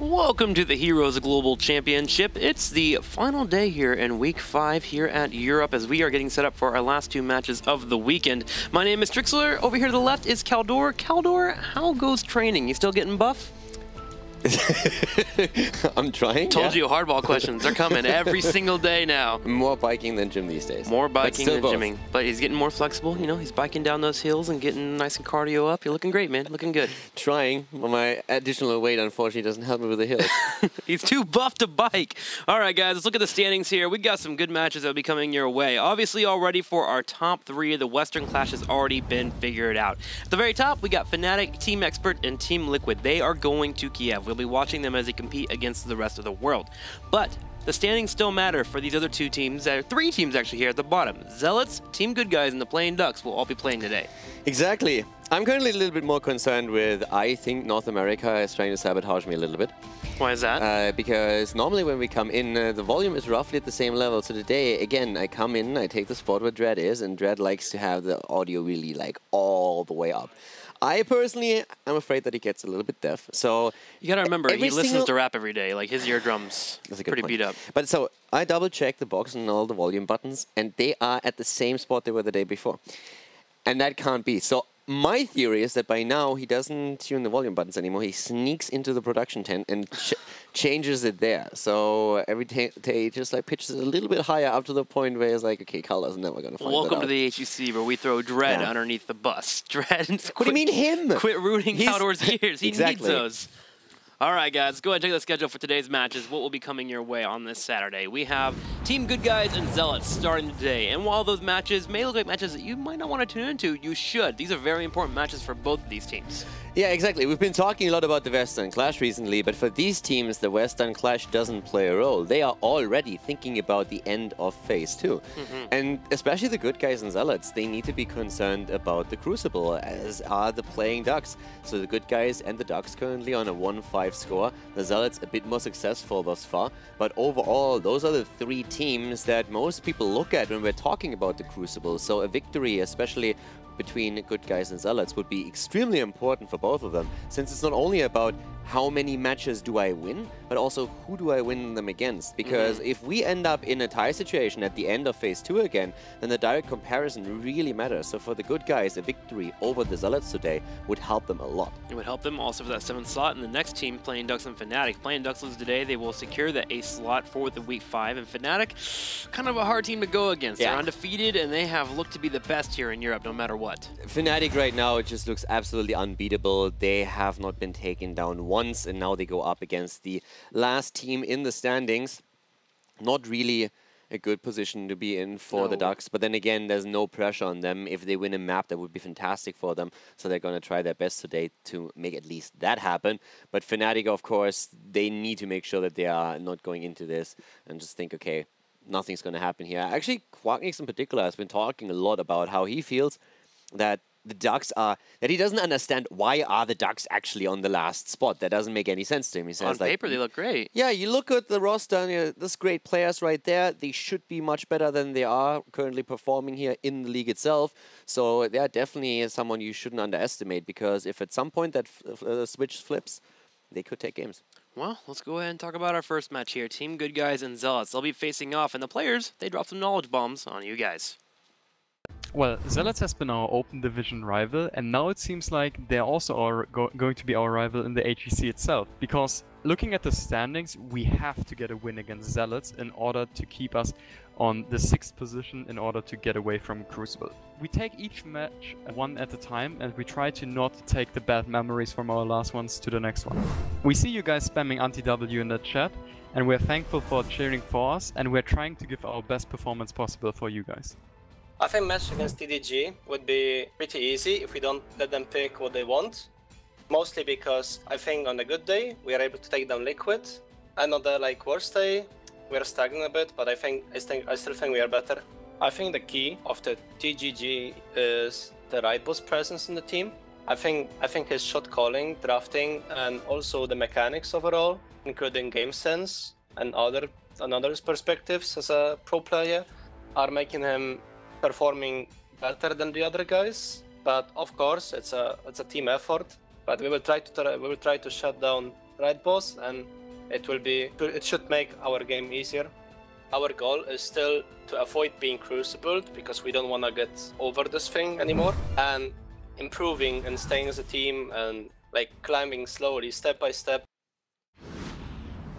Welcome to the Heroes Global Championship. It's the final day here in Week 5 here at Europe as we are getting set up for our last two matches of the weekend. My name is Trixler. Over here to the left is Caldor. Caldor, how goes training? You still getting buff? I'm trying. Told you, hardball questions. They're coming every single day now. More biking than gym these days. More biking than both. gymming. But he's getting more flexible. You know, he's biking down those hills and getting nice and cardio up. You're looking great, man. Looking good. Trying. My additional weight, unfortunately, doesn't help me with the hills. He's too buff to bike. All right, guys, let's look at the standings here. We got some good matches that will be coming your way. Obviously, already for our top three, the Western Clash has already been figured out. At the very top, we got Fnatic, Team Expert, and Team Liquid. They are going to Kiev. We'll be watching them as they compete against the rest of the world. But the standings still matter for these other two teams, three teams actually here at the bottom. Zealots, Team Good Guys, and the Playing Ducks will all be playing today. Exactly. I'm currently a little bit more concerned with, I think North America is trying to sabotage me a little bit. Why is that? Because normally when we come in, the volume is roughly at the same level. So today, again, I come in, I take the spot where Dread is, and Dread likes to have the audio really like all the way up. I personally am afraid that he gets a little bit deaf. So you gotta remember, he listens to rap every day. Like his eardrums pretty beat up. But so I double checked the box and all the volume buttons, and they are at the same spot they were the day before. And that can't be. So my theory is that by now he doesn't tune the volume buttons anymore. He sneaks into the production tent and changes it there. So every day he just like pitches it a little bit higher up to the point where it's like, okay, Carl is never going to find Welcome that to the HGC where we throw Dread underneath the bus. Dread. What do you mean him? Quit ruining Caldor's ears. He needs Exactly. those. All right, guys, go ahead and check the schedule for today's matches. What will be coming your way on this Saturday? We have Team Good Guys and Zealots starting today. And while those matches may look like matches that you might not want to tune into, you should. These are very important matches for both of these teams. Yeah, exactly. We've been talking a lot about the Western Clash recently, but for these teams, the Western Clash doesn't play a role. They are already thinking about the end of Phase 2. And especially the Good Guys and Zealots, they need to be concerned about the Crucible, as are the Playing Ducks. So the Good Guys and the Ducks currently on a 1-5 score. The Zealots a bit more successful thus far, but overall, those are the three teams that most people look at when we're talking about the Crucible. So a victory, especially between Good Guys and Zealots, would be extremely important for both of them, since it's not only about how many matches do I win, but also who do I win them against. Because if we end up in a tie situation at the end of Phase 2 again, then the direct comparison really matters. So for the Good Guys, a victory over the Zealots today would help them a lot. It would help them also for that 7th slot. And the next team, Playing Ducks and Fnatic. Playing Ducks lose today, they will secure the 8th slot for the Week 5. And Fnatic, kind of a hard team to go against. They're undefeated, and they have looked to be the best here in Europe, no matter what. Fnatic right now, it just looks absolutely unbeatable. They have not been taken down once, and now they go up against the last team in the standings. Not really a good position to be in for the Ducks, but then again, there's no pressure on them. If they win a map, that would be fantastic for them, so they're going to try their best today to make at least that happen. But Fnatic, of course, they need to make sure that they are not going into this and just think, okay, nothing's going to happen here. Actually, Quacknix in particular has been talking a lot about how he feels that the Ducks are, that he doesn't understand why are the Ducks actually on the last spot. That doesn't make any sense to him. He says, on paper, they look great. Yeah, you look at the roster, and there's great players right there. They should be much better than they are currently performing here in the league itself. So they're definitely someone you shouldn't underestimate, because if at some point that switch flips, they could take games. Well, let's go ahead and talk about our first match here. Team Good Guys and Zealots. They'll be facing off, and the players, they drop some knowledge bombs on you guys. Well, Zealots has been our open division rival, and now it seems like they're also going to be our rival in the HGC itself. Because looking at the standings, we have to get a win against Zealots in order to keep us on the 6th position in order to get away from Crucible. We take each match one at a time, and we try to not take the bad memories from our last ones to the next one. We see you guys spamming anti-W in the chat, and we're thankful for cheering for us, and we're trying to give our best performance possible for you guys. I think match against TDG would be pretty easy if we don't let them pick what they want. Mostly because I think on a good day we are able to take down Liquid, and on the worst day we are stagnant a bit, but I still think we are better. I think the key of the TGG is the right boss presence in the team. I think his shot calling, drafting, and also the mechanics overall, including game sense and others' perspectives as a pro player, are making him performing better than the other guys. But of course, it's a team effort. But we will try to shut down right boss, and it should make our game easier. Our goal is still to avoid being crucibled because we don't want to get over this thing anymore, and improving and staying as a team and like climbing slowly, step by step.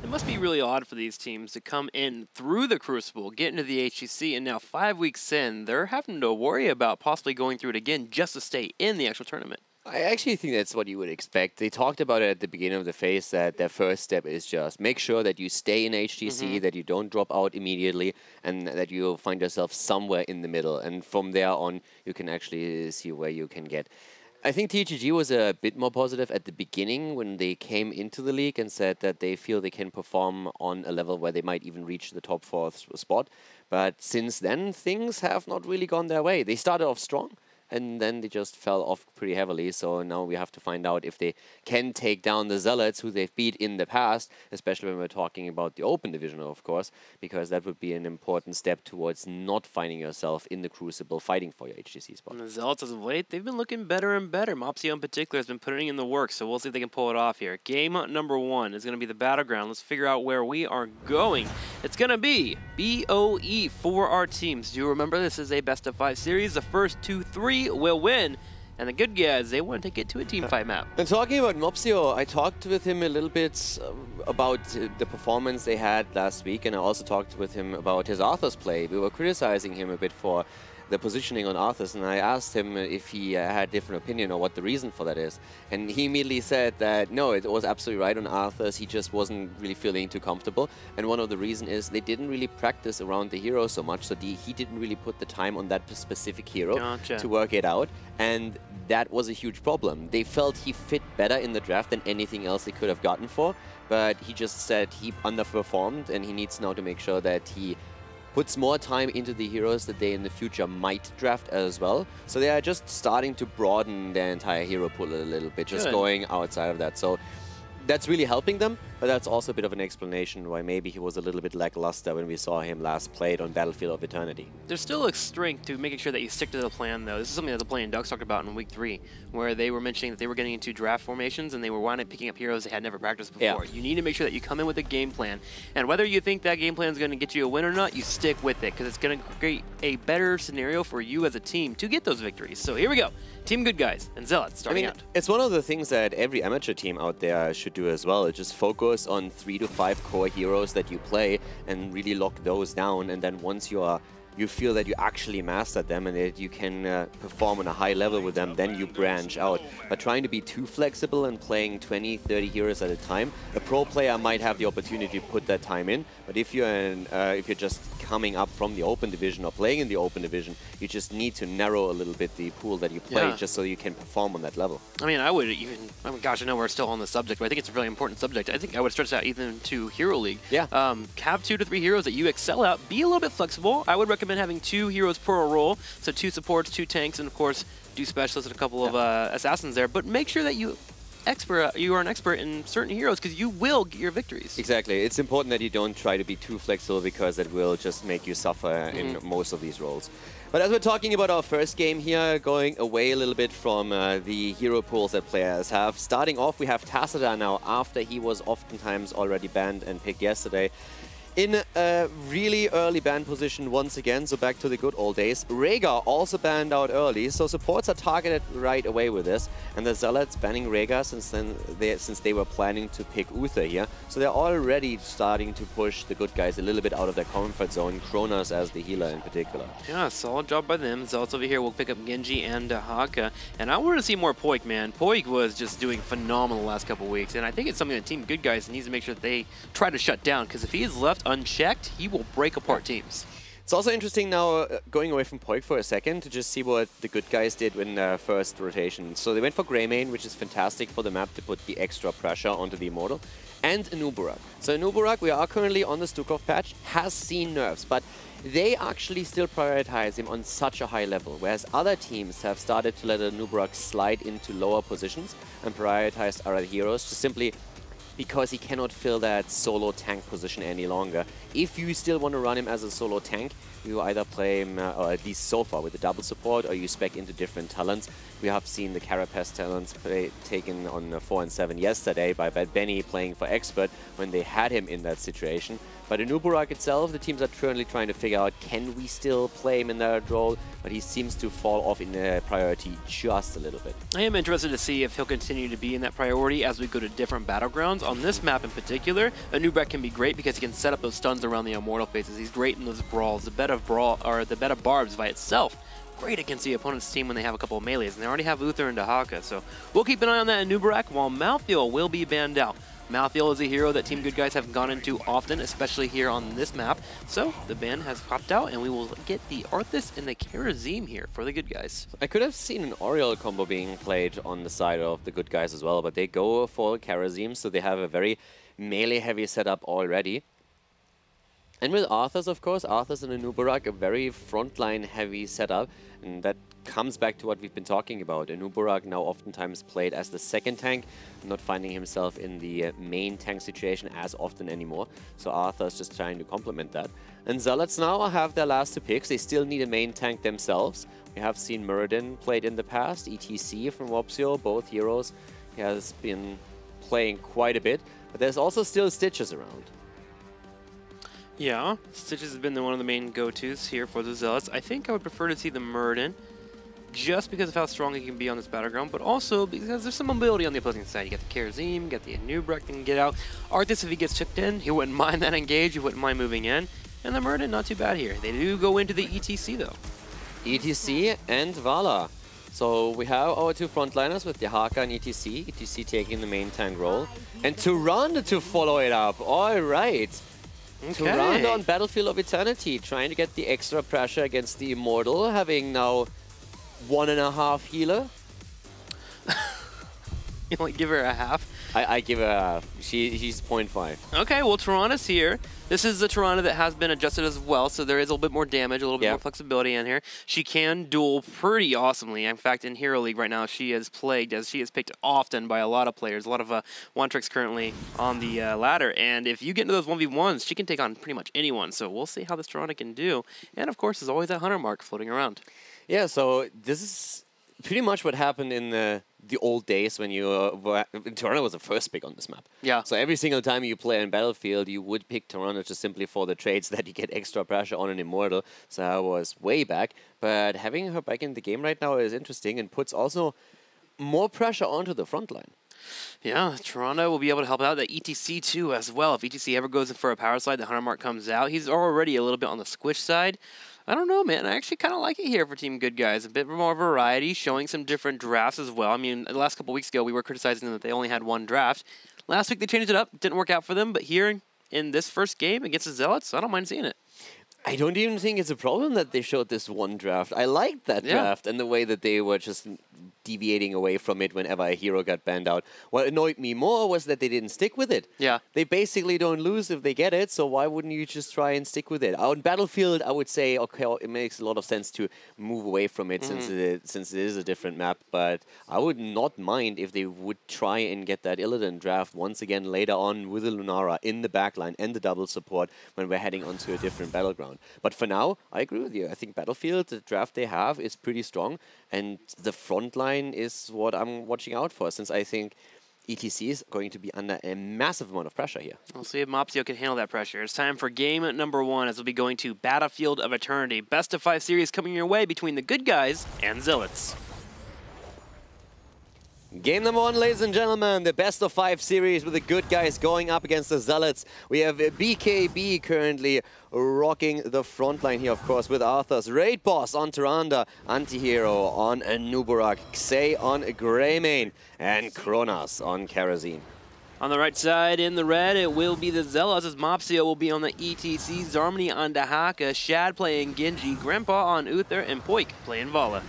It must be really odd for these teams to come in through the Crucible, get into the HGC, and now 5 weeks in, they're having to worry about possibly going through it again just to stay in the actual tournament. I actually think that's what you would expect. They talked about it at the beginning of the phase that their first step is just make sure that you stay in HGC, that you don't drop out immediately, and that you find yourself somewhere in the middle. And from there on, you can actually see where you can get. I think TGG was a bit more positive at the beginning when they came into the league and said that they feel they can perform on a level where they might even reach the top 4th spot. But since then, things have not really gone their way. They started off strong, and then they just fell off pretty heavily. So now we have to find out if they can take down the Zealots, who they've beat in the past, especially when we're talking about the Open Division, of course, because that would be an important step towards not finding yourself in the Crucible fighting for your HGC spot. And the Zealots, as of late, they've been looking better and better. Mopsio in particular has been putting in the work, so we'll see if they can pull it off here. Game number 1 is going to be the Battleground. Let's figure out where we are going. It's going to be BOE for our teams. Do you remember this is a best-of-5 series? The first 2-3 will win. And the Good Guys, they want to take it to a team fight map. And talking about Mopsio, I talked with him a little bit about the performance they had last week, and I also talked with him about his Arthur's play. We were criticizing him a bit for the positioning on Arthur's, and I asked him if he had a different opinion or what the reason for that is. And he immediately said that, no, it was absolutely right on Arthur's. He just wasn't really feeling too comfortable. And one of the reasons is they didn't really practice around the hero so much, so he didn't really put the time on that specific hero to work it out. And that was a huge problem. They felt he fit better in the draft than anything else they could have gotten for, but he just said he underperformed, and he needs now to make sure that he puts more time into the heroes that they in the future might draft as well. So they are just starting to broaden their entire hero pool a little bit, just going outside of that. So that's really helping them, but that's also a bit of an explanation why maybe he was a little bit lackluster when we saw him last played on Battlefield of Eternity. There's still a strength to making sure that you stick to the plan, though. This is something that the Play and Ducks talked about in Week 3, where they were mentioning that they were getting into draft formations and they were winding up picking up heroes they had never practiced before. You need to make sure that you come in with a game plan, and whether you think that game plan is going to get you a win or not, you stick with it, because it's going to create a better scenario for you as a team to get those victories. So here we go. Team Good Guys and Zealots starting out. It's one of the things that every amateur team out there should do as well. Just focus on 3 to 5 core heroes that you play and really lock those down. And then once you feel that you actually mastered them and that you can perform on a high level with them, then you branch out. But trying to be too flexible and playing 20, 30 heroes at a time, a pro player might have the opportunity to put that time in. But if you're just coming up from the Open Division or playing in the Open Division, you just need to narrow a little bit the pool that you play just so you can perform on that level. I mean, I would even, gosh, I know we're still on the subject, but I think it's a really important subject. I think I would stretch it out even to Hero League. Yeah. Have 2 to 3 heroes that you excel at. Be a little bit flexible. I would recommend having 2 heroes per role, so 2 supports, 2 tanks, and of course, do specialists and a couple of assassins there. But make sure that you are an expert in certain heroes, because you will get your victories. Exactly. It's important that you don't try to be too flexible, because it will just make you suffer in most of these roles. But as we're talking about our first game here, going away a little bit from the hero pools that players have. Starting off, we have Tassadar now, after he was oftentimes already banned and picked yesterday. In a really early ban position once again, so back to the good old days. Rhaegar also banned out early, so supports are targeted right away with this. And the Zealots banning Rhaegar since they were planning to pick Uther here. So they're already starting to push the good guys a little bit out of their comfort zone, Kronos as the healer in particular. Yeah, solid job by them. Zealots over here will pick up Genji and Haka. And I wanted to see more Poik, man. Poik was just doing phenomenal the last couple weeks, and I think it's something that Team Good Guys needs to make sure that they try to shut down, because if he is left unchecked, he will break apart teams. It's also interesting now, going away from Poik for a second, to just see what the good guys did in their first rotation. So they went for Greymane, which is fantastic for the map to put the extra pressure onto the Immortal, and Anubarak. So Anubarak, we are currently on the Stukov patch, has seen nerfs, but they actually still prioritize him on such a high level, whereas other teams have started to let Anubarak slide into lower positions and prioritize other heroes to simply because he cannot fill that solo tank position any longer. If you still want to run him as a solo tank, you either play him, or at least so far, with a double support, or you spec into different talents. We have seen the Carapace talents taken on 4 and 7 yesterday by Bad Benny playing for Expert when they had him in that situation. But in Uburak itself, the teams are currently trying to figure out, can we still play him in that role? But he seems to fall off in priority just a little bit. I am interested to see if he'll continue to be in that priority as we go to different battlegrounds. On this map in particular, Anubrak can be great because he can set up those stuns around the Immortal phases. He's great in those brawls. The bed of barbs by itself, great against the opponent's team when they have a couple of melees, and they already have Uther and Dahaka. So we'll keep an eye on that in Nubarak, while Malthael will be banned out. Malthael is a hero that Team Good Guys have gone into often, especially here on this map. So the ban has popped out, and we will get the Arthas and the Karazim here for the Good Guys. I could have seen an Oriole combo being played on the side of the Good Guys as well, but they go for Karazim, so they have a very melee-heavy setup already. And with Arthas, of course, Arthas and Anubarak, a very frontline-heavy setup, and that comes back to what we've been talking about. Anubarak now oftentimes played as the second tank, not finding himself in the main tank situation as often anymore. So Arthas just trying to complement that. And Zealots now have their last two picks. They still need a main tank themselves. We have seen Muradin played in the past, ETC from Wopsio, both heroes. He has been playing quite a bit, but there's also still Stitches around. Yeah, Stitches has been one of the main go-tos here for the Zealots. I think I would prefer to see the Muradin, just because of how strong he can be on this battleground, but also because there's some mobility on the opposing side. You got the Karazim, you got the Anubrak that can get out. Arthas, if he gets chipped in, he wouldn't mind that engage, he wouldn't mind moving in. And the Muradin, not too bad here. They do go into the ETC, though. ETC and Vala. So we have our two frontliners with Dahaka and ETC. ETC taking the main tank role. And Tyrande to follow it up. All right. Okay. Tyrande on Battlefield of Eternity, trying to get the extra pressure against the Immortal, having now 1.5 healer. You only give her a half? I give her a half. She's 0.5. Okay, well, Tyranna's here. This is the Tyranna that has been adjusted as well, so there is a little bit more damage, a little bit more flexibility in here. She can duel pretty awesomely. In fact, in Hero League right now, she is plagued, as she is picked often by a lot of players. A lot of one-tricks currently on the ladder. And if you get into those 1v1s, she can take on pretty much anyone. So we'll see how this Tyranna can do. And, of course, there's always that 100 mark floating around. Yeah, so this is pretty much what happened in the old days when you Tyranna was the first pick on this map. Yeah. So every single time you play in Battlefield, you would pick Tyranna just simply for the trades that you get extra pressure on an Immortal. So that was way back. But having her back in the game right now is interesting and puts also more pressure onto the front line. Yeah, Tyranna will be able to help out. The ETC too as well. If ETC ever goes in for a power slide, the 100 mark comes out. He's already a little bit on the squish side. I don't know, man. I actually kind of like it here for Team Good Guys. A bit more variety, showing some different drafts as well. I mean, the last couple weeks ago, we were criticizing them that they only had one draft. Last week, they changed it up. Didn't work out for them. But here in this first game against the Zealots, I don't mind seeing it. I don't even think it's a problem that they showed this one draft. I liked that draft and the way that they were just deviating away from it whenever a hero got banned out. What annoyed me more was that they didn't stick with it. Yeah. They basically don't lose if they get it, so why wouldn't you just try and stick with it? On Battlefield, I would say, okay, it makes a lot of sense to move away from it since it is a different map, but I would not mind if they would try and get that Illidan draft once again later on with the Lunara in the backline and the double support when we're heading onto a different battleground. But for now, I agree with you. I think Battlefield, the draft they have, is pretty strong, and the front line is what I'm watching out for, since I think ETC is going to be under a massive amount of pressure here. We'll see if Mopsio can handle that pressure. It's time for game number 1, as we'll be going to Battlefield of Eternity. Best of 5 series coming your way between the Good Guys and Zealots. Game number 1, ladies and gentlemen, the best of 5 series with the Good Guys going up against the Zealots. We have BKB currently rocking the front line here, of course, with Arthas, Raid Boss on Tyrande, Antihero on Nubarak, Xay on Greymane, and Kronos on Karazim. On the right side, in the red, it will be the Zealots, as Mopsio will be on the ETC, Zarmany on Dahaka, Shad playing Genji, Grandpa on Uther, and Poik playing Vala.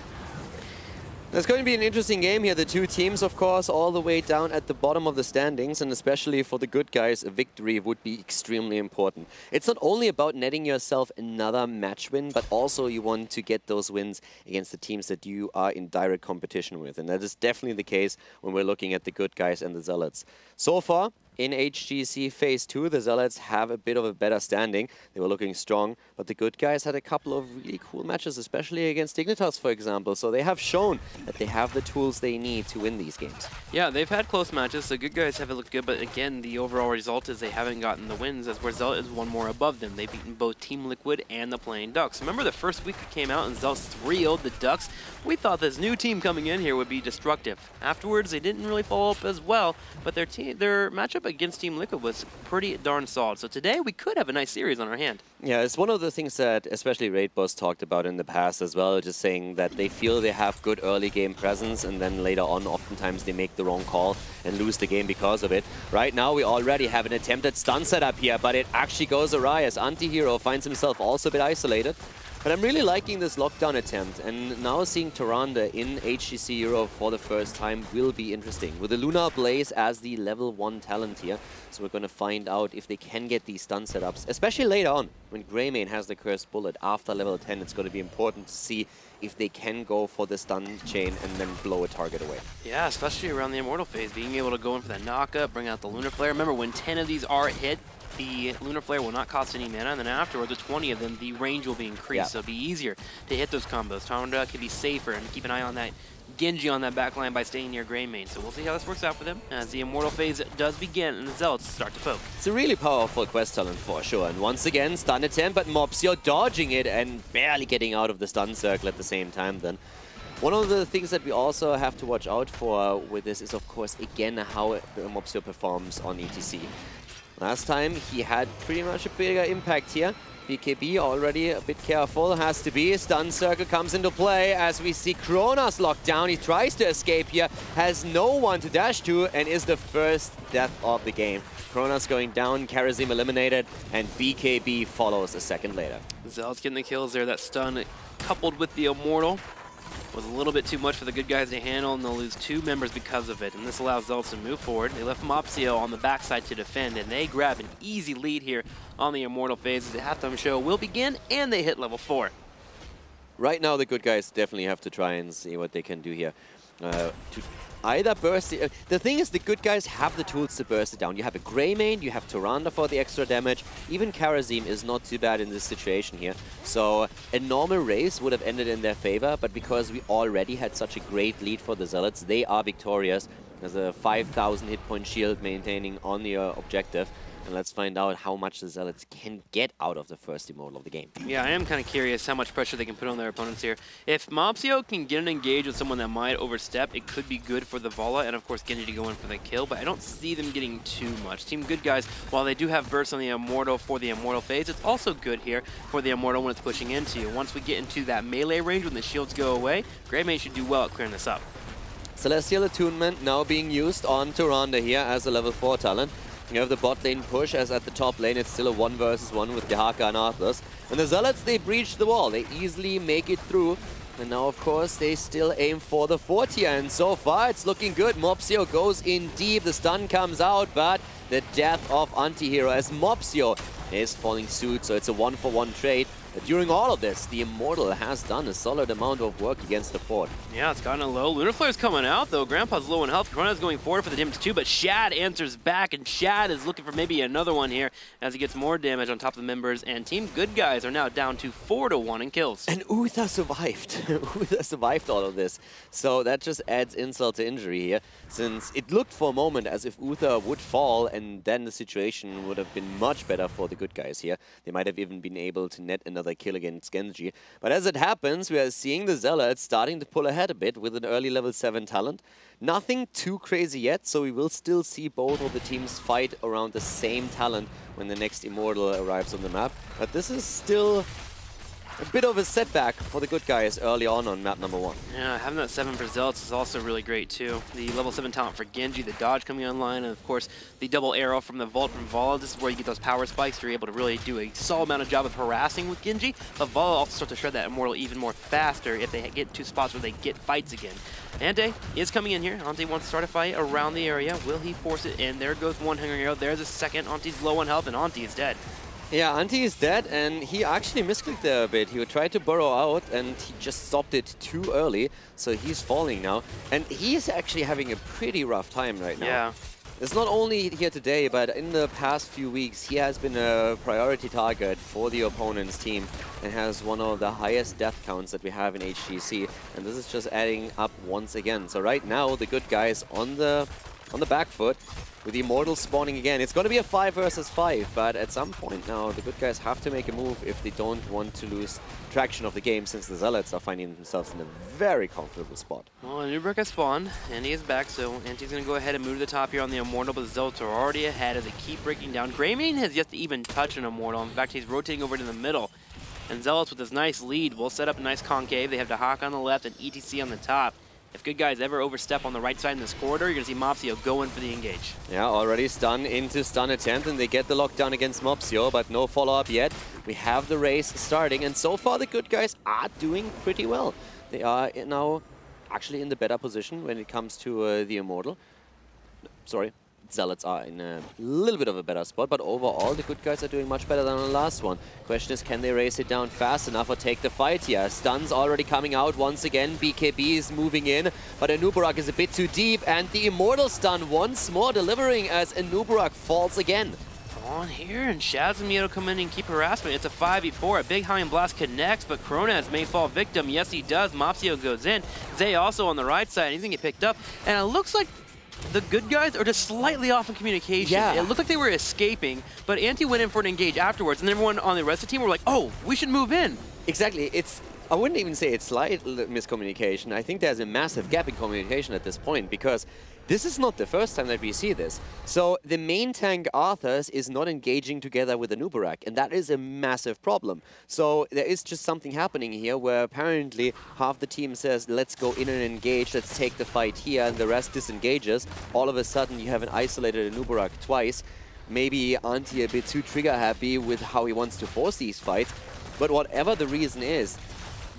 It's going to be an interesting game here. The two teams, of course, all the way down at the bottom of the standings, and especially for the Good Guys, a victory would be extremely important. It's not only about netting yourself another match win, but also you want to get those wins against the teams that you are in direct competition with. And that is definitely the case when we're looking at the Good Guys and the Zealots. So far, in HGC Phase 2, the Zealots have a bit of a better standing. They were looking strong, but the Good Guys had a couple of really cool matches, especially against Dignitas, for example. So they have shown that they have the tools they need to win these games. Yeah, they've had close matches. The Good Guys haven't looked good, but again, the overall result is they haven't gotten the wins, as where Zealot is one more above them. They've beaten both Team Liquid and the Playing Ducks. Remember the first week it came out and Zealots 3-0'd the Ducks? We thought this new team coming in here would be destructive. Afterwards, they didn't really follow up as well, but their matchup against Team Liquid was pretty darn solid. So today, we could have a nice series on our hand. Yeah, it's one of the things that especially Raid Boss talked about in the past as well, just saying that they feel they have good early game presence, and then later on, oftentimes they make the wrong call and lose the game because of it. Right now, we already have an attempted stun setup here, but it actually goes awry as Antihero finds himself also a bit isolated. But I'm really liking this lockdown attempt, and now seeing Tyrande in HGC Europe for the first time will be interesting. With the Lunar Blaze as the level 1 talent here, so we're going to find out if they can get these stun setups, especially later on, when Greymane has the Cursed Bullet after level 10. It's going to be important to see if they can go for the stun chain and then blow a target away. Yeah, especially around the Immortal phase, being able to go in for that knockup, bring out the Lunar Flare. Remember, when 10 of these are hit, the Lunar Flare will not cost any mana, and then afterwards, with 20 of them, the range will be increased, so it'll be easier to hit those combos. Tyrande can be safer and keep an eye on that Genji on that backline by staying near Greymane. So we'll see how this works out for them as the Immortal phase does begin and the Zealots start to poke. It's a really powerful quest talent for sure, and once again, stun attempt, but Mopsio dodging it and barely getting out of the stun circle at the same time then. One of the things that we also have to watch out for with this is, of course, again, how Mopsio performs on ETC. Last time, he had pretty much a bigger impact here. BKB already a bit careful, has to be. Stun circle comes into play as we see Kronos locked down. He tries to escape here, has no one to dash to, and is the first death of the game. Kronos going down, Karazim eliminated, and BKB follows a second later. Zealots getting the kills there. That stun coupled with the Immortal was a little bit too much for the Good Guys to handle, and they'll lose 2 members because of it. And this allows Zealots to move forward. They left Mopsio on the backside to defend, and they grab an easy lead here on the Immortal phase as the halftime show will begin, and they hit level 4. Right now, the Good Guys definitely have to try and see what they can do here. To either burst it. The thing is, the Good Guys have the tools to burst it down. You have a Greymane, you have Tyrande for the extra damage. Even Karazim is not too bad in this situation here. So a normal race would have ended in their favor, but because we already had such a great lead for the Zealots, they are victorious. There's a 5,000 hit point shield maintaining on the objective. And let's find out how much the Zealots can get out of the first Immortal of the game. Yeah, I am kind of curious how much pressure they can put on their opponents here. If Mopsio can get an engage with someone that might overstep, it could be good for the Vala and, of course, Genji to go in for the kill, but I don't see them getting too much. Team Good Guys, while they do have bursts on the Immortal for the Immortal phase, it's also good here for the Immortal when it's pushing into you. Once we get into that melee range, when the shields go away, Greymane should do well at clearing this up. Celestial Attunement now being used on Tyrande here as a level 4 talent. You have the bot lane push, as at the top lane it's still a 1 versus 1 with Dehaka and Arthas. And the Zealots, they breach the wall. They easily make it through. And now, of course, they still aim for the 4 tier. And so far, it's looking good. Mopsio goes in deep. The stun comes out, but the death of Antihero as Mopsio is falling suit. So it's a 1-for-1 trade. But during all of this, the Immortal has done a solid amount of work against the fort. Yeah, it's gotten a low. Lunar Flare's coming out, though. Grandpa's low in health. Corona's going forward for the damage too, but Shad answers back, and Shad is looking for maybe another one here as he gets more damage on top of the members, and Team Good Guys are now down to 4-1 in kills. And Uther survived. Uther survived all of this. So that just adds insult to injury here, since it looked for a moment as if Uther would fall, and then the situation would have been much better for the Good Guys here. They might have even been able to net another kill against Genji. But as it happens, we are seeing the Zealots starting to pull ahead a bit with an early level 7 talent. Nothing too crazy yet, so we will still see both of the teams fight around the same talent when the next Immortal arrives on the map. But this is still a bit of a setback for the Good Guys early on map number 1. Yeah, having that 7 for Zealots is also really great too. The level 7 talent for Genji, the dodge coming online, and of course the double arrow from the Vault from Vala. This is where you get those power spikes. You're able to really do a solid amount of job of harassing with Genji, but Vala also starts to shred that Immortal even more faster if they get to spots where they get fights again. Ante is coming in here. Ante wants to start a fight around the area. Will he force it in? There goes one Hungry Arrow. There's a second. Ante's low on health, and Ante is dead. Yeah, Ante is dead, and he actually misclicked there a bit. He would try to burrow out, and he just stopped it too early, so he's falling now. And he's actually having a pretty rough time right now. Yeah. It's not only here today, but in the past few weeks, he has been a priority target for the opponent's team and has one of the highest death counts that we have in HGC. And this is just adding up once again. So right now, the good guys on the back foot, with the Immortals spawning again. It's going to be a 5 versus 5, but at some point now, the good guys have to make a move if they don't want to lose traction of the game, since the Zealots are finding themselves in a very comfortable spot. Well, Nubrak has spawned, and he is back, so Anti's going to go ahead and move to the top here on the Immortal, but the Zealots are already ahead as they keep breaking down. Greymane has yet to even touch an Immortal. In fact, he's rotating over to the middle. And Zealots with this nice lead will set up a nice concave. They have Dahak on the left and ETC on the top. If good guys ever overstep on the right side in this corridor, you're going to see Mopsio going for the engage. Yeah, already stun into stun attempt, and they get the lockdown against Mopsio, but no follow-up yet. We have the race starting, and so far the good guys are doing pretty well. They are now actually in the better position when it comes to the Immortal. Sorry. Zealots are in a little bit of a better spot, but overall the good guys are doing much better than the last one. Question is, can they race it down fast enough or take the fight here? Stun's already coming out once again. BKB is moving in, but Anubarak is a bit too deep, and the Immortal stun once more delivering as Anubarak falls again. On here, and Shaz and Mieto come in and keep harassment. It's a 5v4. A big High Blast connects, but Kronaz may fall victim. Yes, he does. Mopsio goes in. Zay also on the right side. He's going to get picked up, and it looks like the good guys are just slightly off in communication. Yeah. It looked like they were escaping, but Anti went in for an engage afterwards, and everyone on the rest of the team were like, oh, we should move in. Exactly. I wouldn't even say it's slight miscommunication. I think there's a massive gap in communication at this point, because this is not the first time that we see this. So the main tank Arthas is not engaging together with Anubarak, and that is a massive problem. So there is just something happening here where apparently half the team says, let's go in and engage, let's take the fight here, and the rest disengages. All of a sudden you have an isolated Anubarak twice. Maybe Anti a bit too trigger happy with how he wants to force these fights, but whatever the reason is,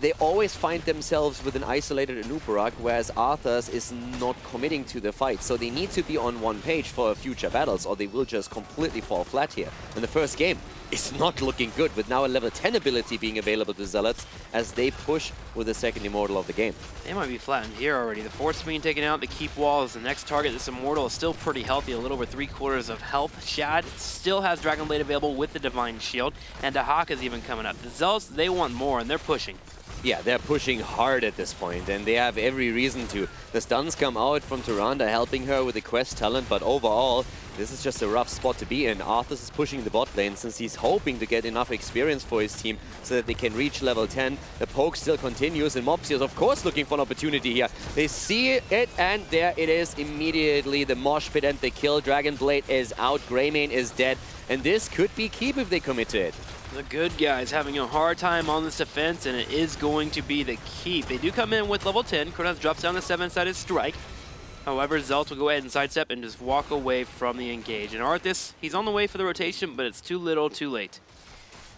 they always find themselves with an isolated Anubarak, whereas Arthas is not committing to the fight. So they need to be on one page for future battles, or they will just completely fall flat here. And the first game is not looking good, with now a level 10 ability being available to Zealots as they push with the second Immortal of the game. They might be flattened here already. The force being taken out, the keep wall is the next target. This Immortal is still pretty healthy, a little over 3/4 of health. Shad still has Dragon Blade available with the Divine Shield, and Dahak is even coming up. The Zealots, they want more, and they're pushing. Yeah, they're pushing hard at this point, and they have every reason to. The stuns come out from Tyrande, helping her with the quest talent, but overall, this is just a rough spot to be in. Arthas is pushing the bot lane since he's hoping to get enough experience for his team so that they can reach level 10. The poke still continues, and Mopsio is of course looking for an opportunity here. They see it, and there it is immediately. The mosh pit and the kill. Dragon Blade is out, Greymane is dead, and this could be keep if they commit to it. The good guys having a hard time on this defense, and it is going to be the keep. They do come in with level 10. Kronaz drops down the 7-sided strike. However, Zealot will go ahead and sidestep and just walk away from the engage. And Arthas, he's on the way for the rotation, but it's too little, too late.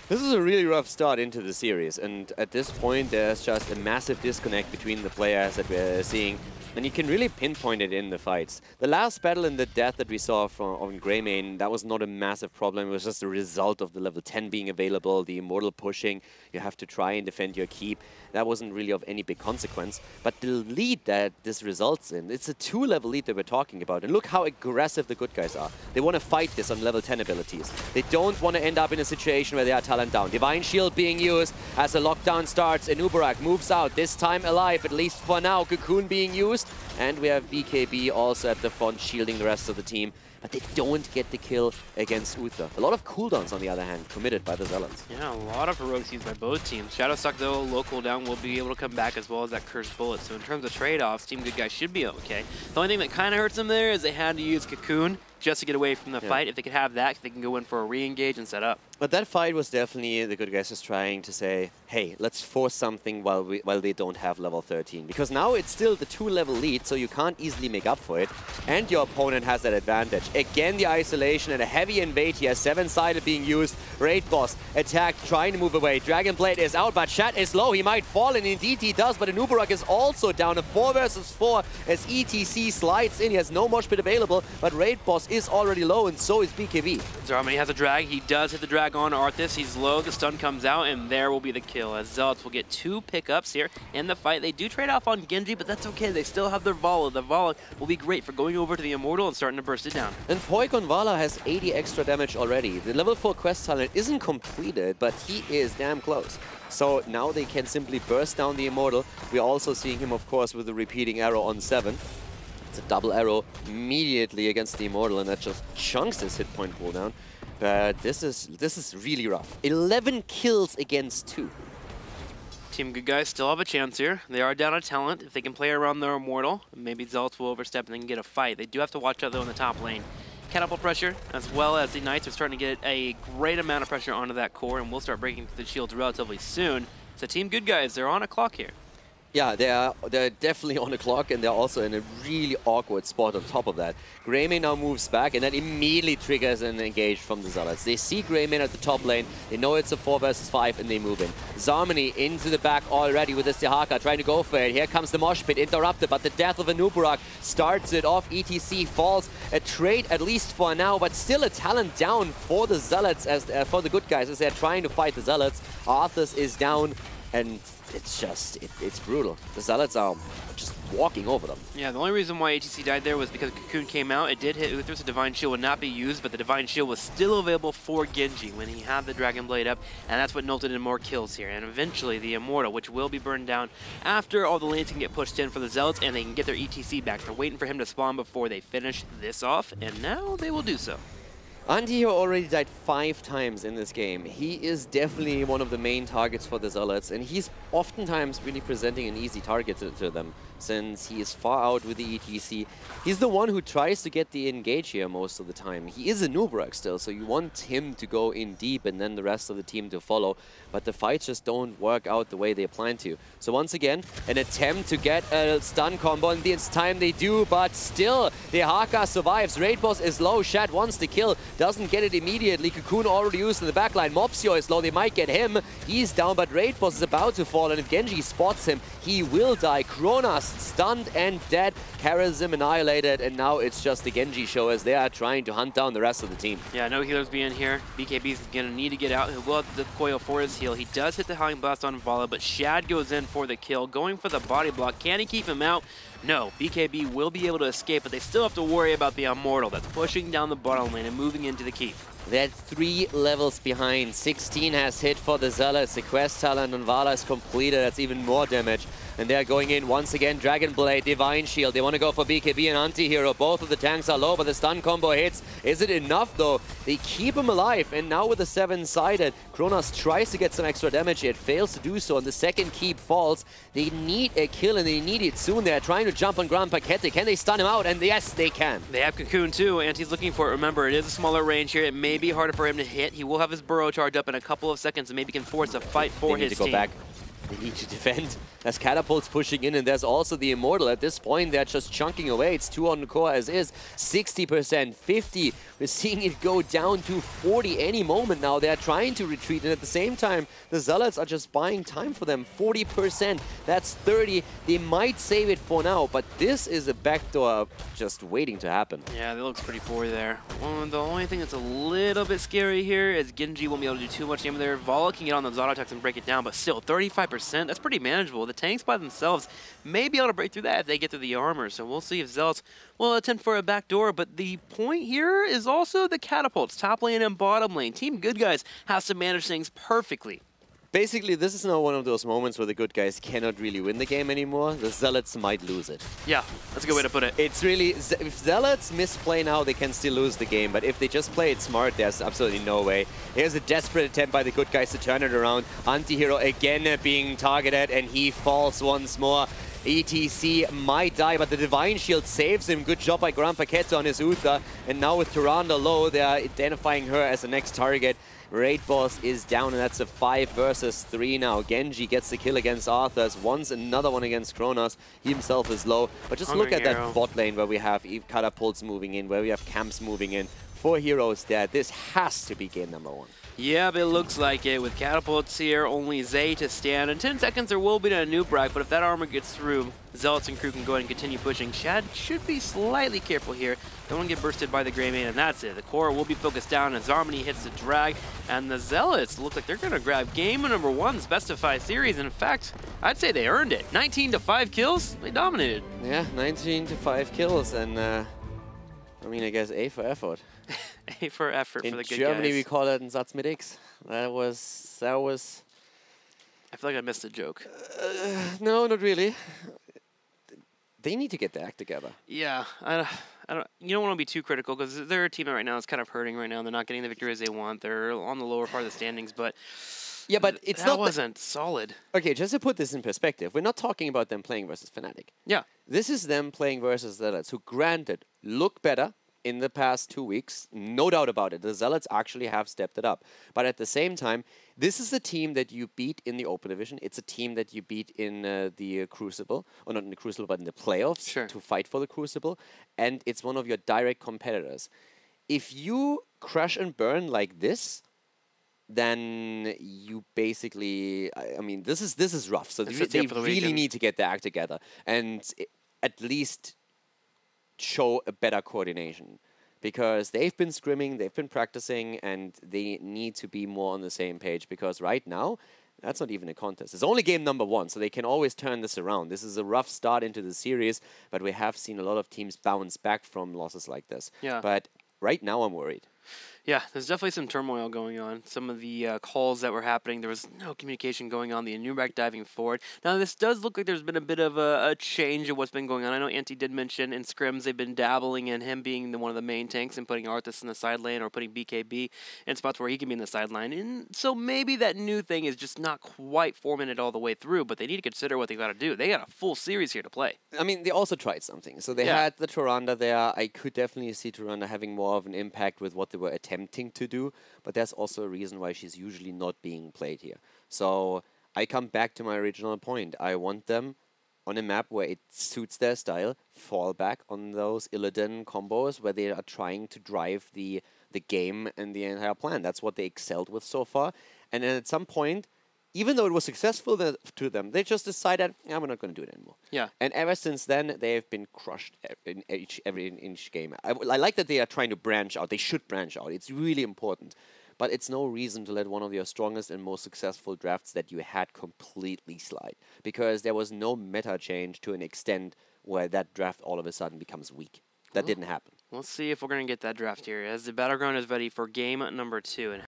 This is a really rough start into the series, and at this point there's just a massive disconnect between the players that we're seeing, and you can really pinpoint it in the fights. The last battle in the death that we saw on Greymane, that was not a massive problem. It was just a result of the level 10 being available, the Immortal pushing. You have to try and defend your keep. That wasn't really of any big consequence. But the lead that this results in, it's a 2-level lead that we're talking about. And look how aggressive the good guys are. They want to fight this on level 10 abilities. They don't want to end up in a situation where they are talent down. Divine Shield being used as the lockdown starts. Anubarak moves out, this time alive, at least for now. Cocoon being used. And we have BKB also at the front, shielding the rest of the team. But they don't get the kill against Uther. A lot of cooldowns, on the other hand, committed by the Zealots. Yeah, a lot of heroics used by both teams. Shadowsuck, though, low cooldown, will be able to come back as well as that Cursed Bullet. So in terms of trade-offs, Team Good Guys should be okay. The only thing that kind of hurts them there is they had to use Cocoon just to get away from the fight. If they could have that, they can go in for a re-engage and set up. But that fight was definitely the good guys just trying to say, hey, let's force something while they don't have level 13. Because now it's still the 2-level lead, so you can't easily make up for it. And your opponent has that advantage. Again, the isolation and a heavy invade here. 7-sided being used. Raid boss attacked, trying to move away. Dragon Blade is out, but Shat is low. He might fall, and indeed he does. But Anubarak is also down. A 4 versus 4 as ETC slides in. He has no mosh pit available, but Raid boss is already low, and so is BKB. Zarmany has a drag. He does hit the drag on Arthas. He's low. The stun comes out, and there will be the kill. As Zealots will get 2 pickups here in the fight. They do trade off on Genji, but that's okay. They still have the Vala. The Vala will be great for going over to the Immortal and starting to burst it down. And Poik on Vala has 80 extra damage already. The level 4 quest talent isn't completed, but he is damn close. So now they can simply burst down the Immortal. We're also seeing him, of course, with the repeating arrow on 7. It's a double arrow immediately against the Immortal, and that just chunks his hit point cooldown. But this is really rough. 11 kills against 2. Team Good Guys still have a chance here. They are down a talent. If they can play around their Immortal, maybe Zealots will overstep and they can get a fight. They do have to watch out, though, in the top lane. Catapult pressure, as well as the Knights are starting to get a great amount of pressure onto that core, and we'll start breaking through the shields relatively soon. So Team Good Guys, they're on a clock here. Yeah, they're definitely on the clock, and they're also in a really awkward spot on top of that. Greymane now moves back, and that immediately triggers an engage from the Zealots. They see Greymane at the top lane, they know it's a 4 versus 5, and they move in. Zarmany into the back already with his Dehaka, trying to go for it. Here comes the mosh pit, interrupted, but the death of Anubarak starts it off. ETC falls, a trade at least for now, but still a talent down for the Zealots, as for the Good Guys, as they're trying to fight the Zealots. Arthas is down, and it's just, it's brutal. The Zealots are just walking over them. Yeah, the only reason why HGC died there was because Cocoon came out. It did hit Uthris, the Divine Shield would not be used, but the Divine Shield was still available for Genji when he had the Dragon Blade up, and that's what nulted in more kills here. And eventually the Immortal, which will be burned down after all the lanes can get pushed in for the Zealots and they can get their ETC back. They're waiting for him to spawn before they finish this off, and now they will do so. Antihero already died 5 times in this game. He is definitely one of the main targets for the Zealots, and he's oftentimes really presenting an easy target to them, since he is far out with the ETC. He's the one who tries to get the engage here most of the time. He is a Nubrak still, so you want him to go in deep and then the rest of the team to follow, but the fights just don't work out the way they plan to. So once again, an attempt to get a stun combo, and it's time they do, but still, the Haka survives. Raid Boss is low, Shad wants the kill, doesn't get it immediately. Cocoon already used in the backline. Mopsio is low, they might get him. He's down, but Raid Boss is about to fall, and if Genji spots him, he will die. Kronos stunned and dead. Karazim annihilated, and now it's just the Genji show as they are trying to hunt down the rest of the team. Yeah, no healers being here. BKB's gonna need to get out. He will have to coil for his heal. He does hit the Howling Blast on Vala, but Shad goes in for the kill, going for the body block. Can he keep him out? No, BKB will be able to escape, but they still have to worry about the Immortal that's pushing down the bottom lane and moving into the keep. They're 3 levels behind. 16 has hit for the Zealots. The quest talent on Vala is completed. That's even more damage. And they're going in once again. Dragon Blade, Divine Shield. They want to go for BKB and Anti-Hero. Both of the tanks are low, but the stun combo hits. Is it enough, though? They keep him alive. And now with the 7-sided, Kronos tries to get some extra damage. It fails to do so, and the second keep falls. They need a kill, and they need it soon. They're trying to jump on Grand Paquette. Can they stun him out? And yes, they can. They have Cocoon, too, and he's looking for it. Remember, it is a smaller range here. It may be harder for him to hit. He will have his burrow charge up in a couple of seconds and maybe can force a fight for his team. They need to go back. They need to defend. As Catapult's pushing in, and there's also the Immortal. At this point, they're just chunking away. It's 2 on the core as is. 60%, 50. We're seeing it go down to 40 any moment now. They're trying to retreat, and at the same time, the Zealots are just buying time for them. 40%, that's 30. They might save it for now, but this is a backdoor just waiting to happen. Yeah, that looks pretty poor there. Well, the only thing that's a little bit scary here is Genji won't be able to do too much damage there. Vala can get on those auto attacks and break it down, but still, 35%, that's pretty manageable. The tanks by themselves may be able to break through that if they get through the armor, so we'll see if Zealots will attempt for a backdoor, but the point here is also the catapults, top lane and bottom lane. Team Good Guys has to manage things perfectly. Basically, this is now one of those moments where the Good Guys cannot really win the game anymore. The Zealots might lose it. Yeah, that's a good way to put it. It's really, if Zealots misplay now, they can still lose the game, but if they just play it smart, there's absolutely no way. Here's a desperate attempt by the Good Guys to turn it around. Anti-Hero again being targeted, and he falls once more. ETC might die, but the Divine Shield saves him. Good job by Grand Paquette on his Uther. And now with Tyrande low, they are identifying her as the next target. Raid Boss is down, and that's a 5 versus 3 now. Genji gets the kill against Arthas, wants another one against Kronos. He himself is low. But just look at that bot lane where we have catapults moving in, where we have camps moving in. 4 heroes there. This has to be game number 1. Yeah, but it looks like it. With catapults here, only Zay to stand. In 10 seconds, there will be a Nubrak, but if that armor gets through, Zealots and crew can go ahead and continue pushing. Shad should be slightly careful here. Don't want to get bursted by the Greymane, and that's it. The core will be focused down as Harmony hits the drag, and the Zealots look like they're going to grab game number 1's best of 5 series. And in fact, I'd say they earned it. 19 to 5 kills, they dominated. Yeah, 19 to 5 kills, and I mean, I guess A for effort. A for effort for the good guys. In Germany, we call it ein Satz mit X. That was. I feel like I missed a joke. No, not really. They need to get their act together. Yeah, I don't. You don't want to be too critical because they're a team that right now is kind of hurting right now. They're not getting the victories they want. They're on the lower part of the standings, but yeah, but it's that not wasn't solid. Okay, just to put this in perspective, we're not talking about them playing versus Fnatic. Yeah, this is them playing versus Zealots, who granted look better in the past 2 weeks, no doubt about it. The Zealots actually have stepped it up. But at the same time, this is a team that you beat in the Open Division. It's a team that you beat in the Crucible, or not in the Crucible, but in the playoffs to fight for the Crucible. And it's one of your direct competitors. If you crash and burn like this, then you basically, I mean, this is rough. So they really need to get their act together and at least show a better coordination, because they've been scrimming, they've been practicing, and they need to be more on the same page, because right now, that's not even a contest. It's only game number 1, so they can always turn this around. This is a rough start into the series, but we have seen a lot of teams bounce back from losses like this. Yeah. But right now, I'm worried. Yeah, there's definitely some turmoil going on. Some of the calls that were happening, there was no communication going on. The Nuremberg diving forward. Now, this does look like there's been a bit of a change in what's been going on. I know Antti did mention in scrims they've been dabbling in him being one of the main tanks and putting Arthas in the side lane or putting BKB in spots where he can be in the sideline. And so maybe that new thing is just not quite formatted all the way through, but they need to consider what they got to do. They got a full series here to play. I mean, they also tried something. So they had the Tyrande there. I could definitely see Tyrande having more of an impact with what they were attempting to do, but there's also a reason why she's usually not being played here. So I come back to my original point. I want them on a map where it suits their style, fall back on those Illidan combos where they are trying to drive the game and the entire plan. That's what they excelled with so far. And then at some point, even though it was successful to them, they just decided, yeah, we're not going to do it anymore. Yeah. And ever since then, they have been crushed in each game. I like that they are trying to branch out. They should branch out. It's really important. But it's no reason to let one of your strongest and most successful drafts that you had completely slide, because there was no meta change to an extent where that draft all of a sudden becomes weak. That didn't happen. Let's see if we're going to get that draft here, as the Battleground is ready for game number 2. And